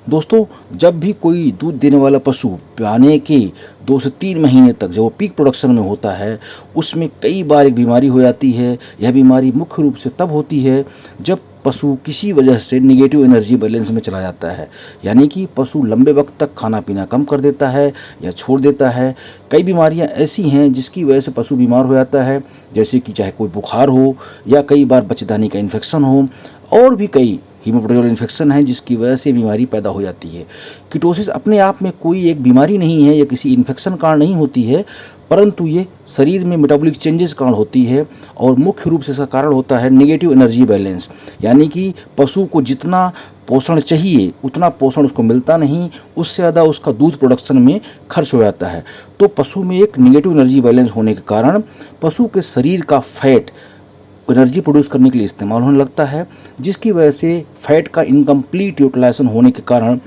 दोस्तों, जब भी कोई दूध देने वाला पशु ब्याने के 2 से 3 महीने तक जब वो पीक प्रोडक्शन में होता है, उसमें कई बार एक बीमारी हो जाती है। यह बीमारी मुख्य रूप से तब होती है जब पशु किसी वजह से निगेटिव एनर्जी बैलेंस में चला जाता है, यानी कि पशु लंबे वक्त तक खाना पीना कम कर देता है या छोड़ देता है। कई बीमारियां ऐसी हैं जिसकी वजह से पशु बीमार हो जाता है, जैसे कि चाहे कोई बुखार हो या कई बार बच्चेदानी का इन्फेक्शन हो, और भी कई हीमोप्रोटोजोअल इन्फेक्शन है जिसकी वजह से बीमारी पैदा हो जाती है। कीटोसिस अपने आप में कोई एक बीमारी नहीं है या किसी इन्फेक्शन कारण नहीं होती है, परंतु ये शरीर में मेटाबॉलिक चेंजेस कारण होती है और मुख्य रूप से इसका कारण होता है नेगेटिव एनर्जी बैलेंस, यानी कि पशु को जितना पोषण चाहिए उतना पोषण उसको मिलता नहीं, उससे ज़्यादा उसका दूध प्रोडक्शन में खर्च हो जाता है। तो पशु में एक नेगेटिव एनर्जी बैलेंस होने के कारण पशु के शरीर का फैट एनर्जी प्रोड्यूस करने के लिए इस्तेमाल होने लगता है, जिसकी वजह से फैट का इनकम्प्लीट यूटिलाइजेशन होने के कारण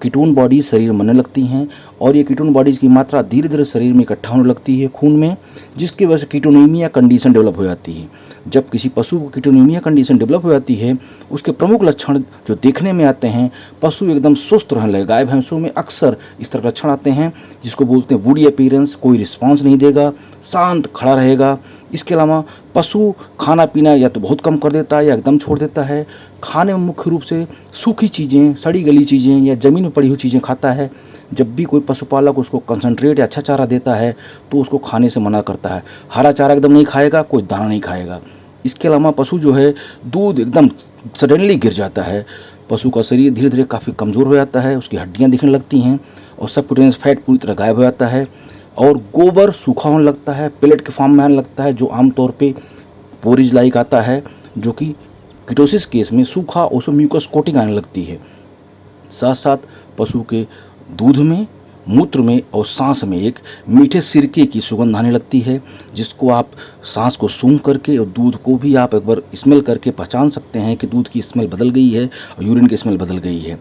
कीटोन बॉडीज शरीर में बनने लगती हैं और ये कीटोन बॉडीज़ की मात्रा धीरे धीरे शरीर में इकट्ठा होने लगती है खून में, जिसकी वजह से कीटोनीमिया कंडीशन डेवलप हो जाती है। जब किसी पशु को कीटोनीमिया कंडीशन डेवलप हो जाती है, उसके प्रमुख लक्षण जो देखने में आते हैं, पशु एकदम सुस्त रहने लगेगा। गाय भैंसों में अक्सर इस तरह के लक्षण आते हैं जिसको बोलते हैं बूडी अपीयरेंस, कोई रिस्पॉन्स नहीं देगा, शांत खड़ा रहेगा। इसके अलावा पशु खाना पीना या तो बहुत कम कर देता है या एकदम छोड़ देता है। खाने में मुख्य रूप से सूखी चीज़ें, सड़ी गली चीज़ें या ज़मीन में पड़ी हुई चीज़ें खाता है। जब भी कोई पशुपालक उसको कंसंट्रेट या अच्छा चारा देता है तो उसको खाने से मना करता है। हरा चारा एकदम नहीं खाएगा, कोई दाना नहीं खाएगा। इसके अलावा पशु जो है दूध एकदम सडनली गिर जाता है, पशु का शरीर धीरे धीरे काफ़ी कमज़ोर हो जाता है, उसकी हड्डियाँ दिखने लगती हैं और सबक्यूटेनियस फैट पूरी तरह गायब हो जाता है और गोबर सूखा होने लगता है, पेलेट के फॉर्म में आने लगता है, जो आमतौर पे पोरिज लाइक आता है, जो कि कीटोसिस केस में सूखा ओसोम्यूकस कोटिंग आने लगती है। साथ साथ पशु के दूध में, मूत्र में और सांस में एक मीठे सिरके की सुगंध आने लगती है, जिसको आप सांस को सूंघ करके और दूध को भी आप एक बार स्मेल करके पहचान सकते हैं कि दूध की स्मेल बदल गई है और यूरिन की स्मेल बदल गई है।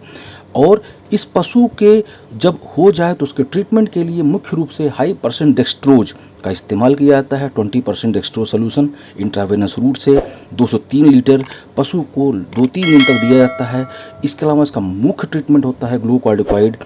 और इस पशु के जब हो जाए तो उसके ट्रीटमेंट के लिए मुख्य रूप से हाई % डेक्सट्रोज का इस्तेमाल किया जाता है। 20% डेक्सट्रोज सोल्यूशन इंट्रावेनस रूट से 203 लीटर पशु को 2-3 दिन तक दिया जाता है। इसके अलावा इसका मुख्य ट्रीटमेंट होता है ग्लूकोकार्टिकॉइड,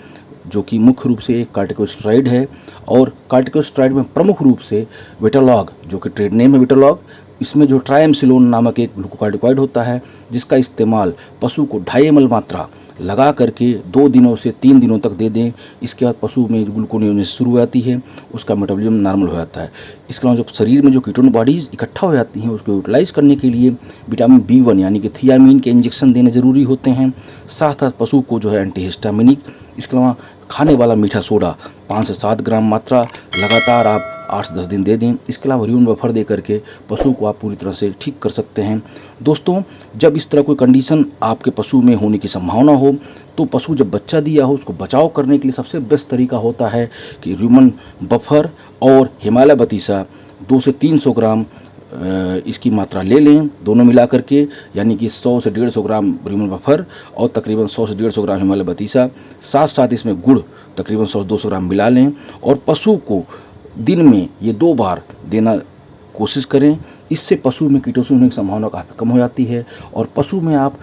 जो कि मुख्य रूप से एक कार्टिकोस्टेरॉइड है और कार्टिकोस्टेरॉइड में प्रमुख रूप से वेटालॉग, जो कि ट्रेड नेम है वेटालॉग, इसमें जो ट्राइएमसिलोन नामक एक ग्लूकोकार्टिकॉइड होता है जिसका इस्तेमाल पशु को 2.5 ml मात्रा लगा करके 2 दिनों से 3 दिनों तक दे दें। इसके बाद पशु में ग्लूकोनियोसिस शुरू हो जाती है, उसका मेटाबॉलिज्म नॉर्मल हो जाता है। इसके अलावा जो शरीर में जो कीटोन बॉडीज़ इकट्ठा हो जाती हैं उसको यूटिलाइज करने के लिए विटामिन B1 यानी कि थियामीन के इंजेक्शन देने ज़रूरी होते हैं। साथ साथ पशु को जो है एंटीहिस्टामिनिक, इसके अलावा खाने वाला मीठा सोडा 5 से 7 ग्राम मात्रा लगातार आप 8 से 10 दिन दे दें। इसके अलावा ह्यूमन बफर दे करके पशु को आप पूरी तरह से ठीक कर सकते हैं। दोस्तों, जब इस तरह कोई कंडीशन आपके पशु में होने की संभावना हो तो पशु जब बच्चा दिया हो उसको बचाव करने के लिए सबसे बेस्ट तरीका होता है कि ह्यूमन बफर और हिमालय बतीसा 200 से 300 ग्राम इसकी मात्रा ले लें, दोनों मिला करके, यानी कि 100 से 150 ग्राम ह्यूमन बफर और तकरीबन 100 से 150 ग्राम हिमालय बतीसा, साथ साथ इसमें गुड़ तकरीबन 100 से 200 ग्राम मिला लें और पशु को दिन में ये 2 बार देना कोशिश करें। इससे पशु में कीटोसिस होने की संभावना काफ़ी कम हो जाती है और पशु में आप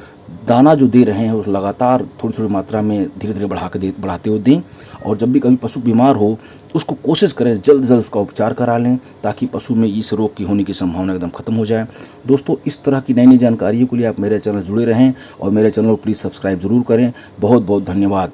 दाना जो दे रहे हैं उस लगातार थोड़ी थोड़ी मात्रा में धीरे धीरे बढ़ाते हुए दें। और जब भी कभी पशु बीमार हो तो उसको कोशिश करें जल्द से जल्द उसका उपचार करा लें ताकि पशु में इस रोग की होने की संभावना एकदम खत्म हो जाए। दोस्तों, इस तरह की नई नई जानकारियों के लिए आप मेरे चैनल जुड़े रहें और मेरे चैनल को प्लीज़ सब्सक्राइब ज़रूर करें। बहुत बहुत धन्यवाद।